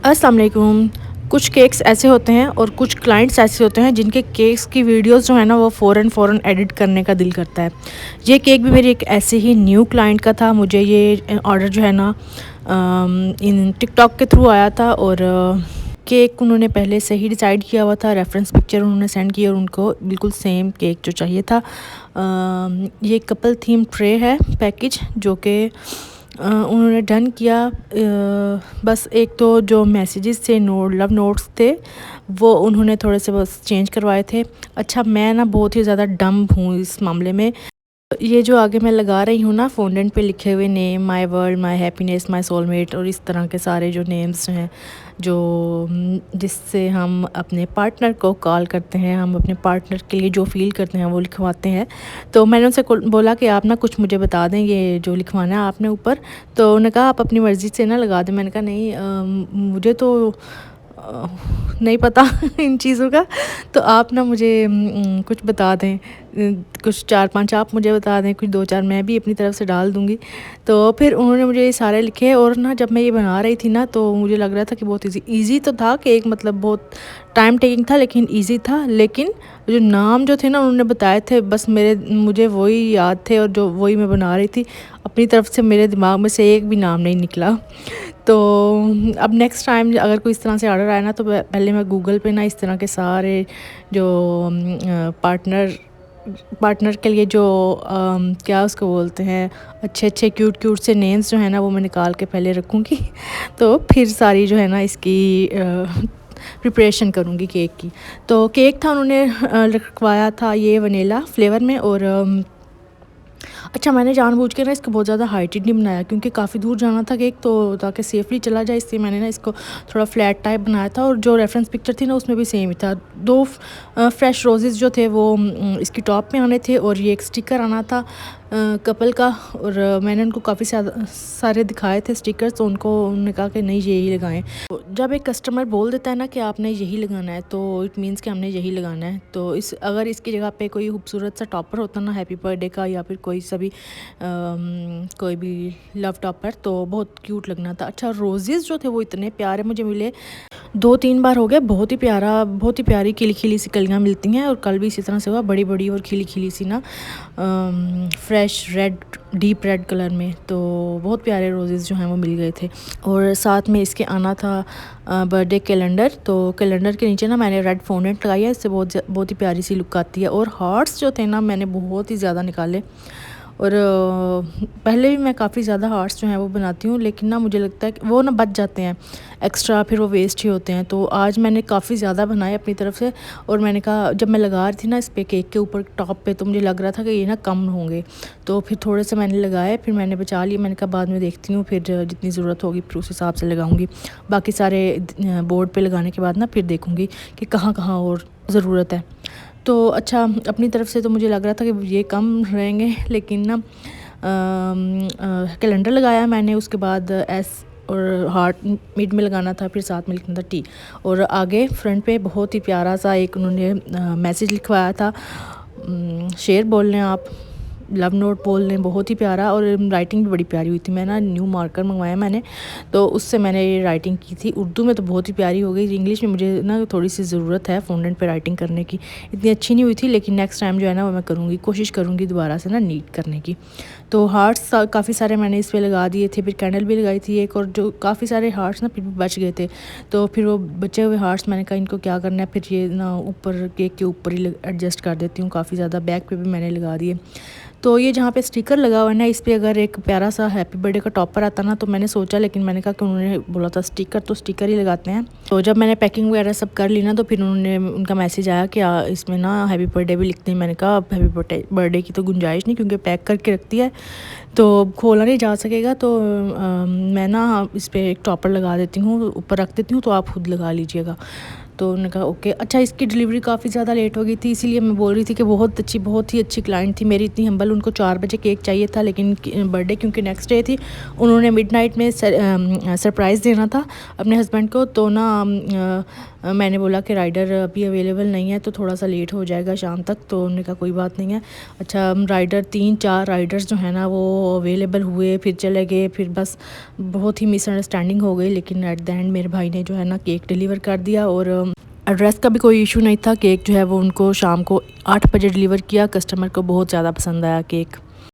अस्सलाम वालेकुम। कुछ केक्स ऐसे होते हैं और कुछ क्लाइंट्स ऐसे होते हैं जिनके केक्स की वीडियोस जो है ना वो फ़ौरन एडिट करने का दिल करता है। ये केक भी मेरी एक ऐसे ही न्यू क्लाइंट का था। मुझे ये ऑर्डर जो है ना इन टिकटॉक के थ्रू आया था और केक उन्होंने पहले से ही डिसाइड किया हुआ था। रेफरेंस पिक्चर उन्होंने सेंड की और उनको बिल्कुल सेम केक जो चाहिए था। ये कपल थीम ट्रे है पैकेज जो कि उन्होंने डन किया। बस एक तो जो मैसेजेस थे लव नोट्स थे वो उन्होंने थोड़े से बस चेंज करवाए थे। अच्छा मैं ना बहुत ही ज़्यादा डम हूँ इस मामले में। ये जो आगे मैं लगा रही हूँ ना फोंडेंट पे लिखे हुए name, my world, my happiness, my soulmate और इस तरह के सारे जो नेम्स हैं जो जिससे हम अपने पार्टनर को कॉल करते हैं, हम अपने पार्टनर के लिए जो फ़ील करते हैं वो लिखवाते हैं। तो मैंने उनसे बोला कि आप ना कुछ मुझे बता दें ये जो लिखवाना है आपने ऊपर। तो उन्होंने कहा आप अपनी मर्ज़ी से ना लगा दें। मैंने कहा नहीं मुझे तो अ, नहीं पता इन चीज़ों का, तो आप ना मुझे कुछ बता दें। कुछ 4-5 आप मुझे बता दें, कुछ 2-4 मैं भी अपनी तरफ से डाल दूँगी। तो फिर उन्होंने मुझे ये सारे लिखे और ना जब मैं ये बना रही थी ना तो मुझे लग रहा था कि बहुत ईज़ी तो था केक, मतलब बहुत टाइम टेकिंग था लेकिन ईज़ी था। लेकिन जो नाम जो थे ना उन्होंने बताए थे बस मुझे वही याद थे और जो वही मैं बना रही थी। अपनी तरफ से मेरे दिमाग में से एक भी नाम नहीं निकला। तो अब नेक्स्ट टाइम अगर कोई इस तरह से ऑर्डर आए ना तो पहले मैं गूगल पे ना इस तरह के सारे जो पार्टनर के लिए जो क्या उसको बोलते हैं अच्छे अच्छे क्यूट क्यूट से नेम्स जो है ना वो मैं निकाल के पहले रखूँगी तो फिर सारी जो है ना इसकी प्रिपरेशन करूँगी केक की। तो केक था उन्होंने रखवाया था ये वनीला फ्लेवर में और अच्छा मैंने जानबूझ के ना इसको बहुत ज़्यादा हाइटेड नहीं बनाया क्योंकि काफ़ी दूर जाना था केक, तो ताकि सेफली चला जाए इसलिए मैंने ना इसको थोड़ा फ्लैट टाइप बनाया था। और जो रेफरेंस पिक्चर थी ना उसमें भी सेम ही था। 2 फ्रेश रोज़ेज़ जो थे वो इसकी टॉप में आने थे और ये एक स्टिकर आना था कपल का। और मैंने उनको काफ़ी सारे दिखाए थे स्टिकर्स, तो उन्होंने कहा कि नहीं यही लगाएं। तो जब एक कस्टमर बोल देता है ना कि आपने यही लगाना है तो इट मीन्स कि हमने यही लगाना है। तो अगर इसकी जगह पे कोई खूबसूरत सा टॉपर होता ना हैप्पी बर्थडे का या फिर कोई भी लव टॉपर तो बहुत क्यूट लगना था। अच्छा रोज़ेज़ जो थे वो इतने प्यारे मुझे मिले, 2-3 बार हो गए। बहुत ही प्यारी खिली खिली सी कलियाँ मिलती हैं और कल भी इसी तरह से हुआ, बड़ी बड़ी और खिली खिली सी ना fresh red, deep red colour में। तो बहुत प्यारे रोज़ेज़ जो हैं वो मिल गए थे। और साथ में इसके आना था बर्थडे कैलेंडर। तो कैलेंडर के नीचे ना मैंने रेड फोंडेंट लगाई है, इससे बहुत ही प्यारी सी लुक आती है। और हार्ट्स जो थे ना मैंने बहुत ही ज़्यादा निकाले और पहले भी मैं काफ़ी ज़्यादा हार्ट्स जो हैं वो बनाती हूँ, लेकिन ना मुझे लगता है कि वो ना बच जाते हैं एक्स्ट्रा, फिर वो वेस्ट ही होते हैं। तो आज मैंने काफ़ी ज़्यादा बनाए अपनी तरफ से और मैंने कहा जब मैं लगा रही थी ना इस पे केक के ऊपर टॉप पे तो मुझे लग रहा था कि ये ना कम होंगे, तो फिर थोड़े से मैंने लगाए, फिर मैंने बचा लिए। मैंने कहा बाद में देखती हूँ, फिर जितनी ज़रूरत होगी फिर उस हिसाब से लगाऊँगी। बाकी सारे बोर्ड पर लगाने के बाद ना फिर देखूँगी कि कहाँ कहाँ और ज़रूरत है। तो अच्छा अपनी तरफ से तो मुझे लग रहा था कि ये कम रहेंगे, लेकिन ना कैलेंडर लगाया मैंने, उसके बाद एस और हार्ट मिड में लगाना था, फिर साथ में लिखना था टी। और आगे फ्रंट पे बहुत ही प्यारा सा एक उन्होंने मैसेज लिखवाया था, शेर बोल लें आप, लव नोट बोल लें, बहुत ही प्यारा। और राइटिंग भी बड़ी प्यारी हुई थी। मैं ना न्यू मार्कर मंगवाया मैंने, तो उससे मैंने ये राइटिंग की थी। उर्दू में तो बहुत ही प्यारी हो गई, इंग्लिश में मुझे ना थोड़ी सी ज़रूरत है फोंडेंट पे राइटिंग करने की, इतनी अच्छी नहीं हुई थी। लेकिन नेक्स्ट टाइम जो है ना वो मैं करूँगी, कोशिश करूँगी दोबारा से ना नीट करने की। तो हार्ट्स काफ़ी सारे मैंने इस पर लगा दिए थे, फिर कैंडल भी लगाई थी एक, और जो काफ़ी सारे हार्ट्स ना फिर भी बच गए थे। तो फिर वो बचे हुए हार्ट्स मैंने कहा इनको क्या करना है, फिर ये ना ऊपर केक के ऊपर ही एडजस्ट कर देती हूँ। काफ़ी ज़्यादा बैक पे भी मैंने लगा दिए। तो ये जहाँ पे स्टिकर लगा हुआ है ना इस पर अगर एक प्यारा सा हैप्पी बर्थडे का टॉपर आता ना तो मैंने सोचा, लेकिन मैंने कहा कि उन्होंने बोला था स्टिकर तो स्टिकर ही लगाते हैं। तो जब मैंने पैकिंग वगैरह सब कर ली ना तो फिर उनका मैसेज आया कि इसमें ना हैप्पी बर्थडे भी लिखते हैं। मैंने कहा अब हैप्पी बर्थडे की तो गुंजाइश नहीं क्योंकि पैक करके रखती है तो खोला नहीं जा सकेगा। तो मैं ना इस पर एक टॉपर लगा देती हूँ, ऊपर रख देती हूँ, तो आप खुद लगा लीजिएगा। तो उन्होंने कहा ओके। अच्छा, इसकी डिलीवरी काफ़ी ज़्यादा लेट हो गई थी, इसीलिए मैं बोल रही थी कि बहुत ही अच्छी क्लाइंट थी मेरी, इतनी हम्बल। उनको 4 बजे केक चाहिए था, लेकिन बर्थडे क्योंकि नेक्स्ट डे थी, उन्होंने मिडनाइट में सरप्राइज़ देना था अपने हस्बैंड को। तो ना मैंने बोला कि राइडर अभी अवेलेबल नहीं है, तो थोड़ा सा लेट हो जाएगा शाम तक। तो उन्होंने कहा कोई बात नहीं है। अच्छा, राइडर 3-4 राइडर्स जो है ना वो अवेलेबल हुए, फिर चले गए, फिर बस बहुत ही मिसअंडरस्टैंडिंग हो गई। लेकिन एट द एंड मेरे भाई ने जो है ना केक डिलीवर कर दिया, और एड्रेस का भी कोई इशू नहीं था। केक जो है वो उनको शाम को 8 बजे डिलीवर किया। कस्टमर को बहुत ज़्यादा पसंद आया केक।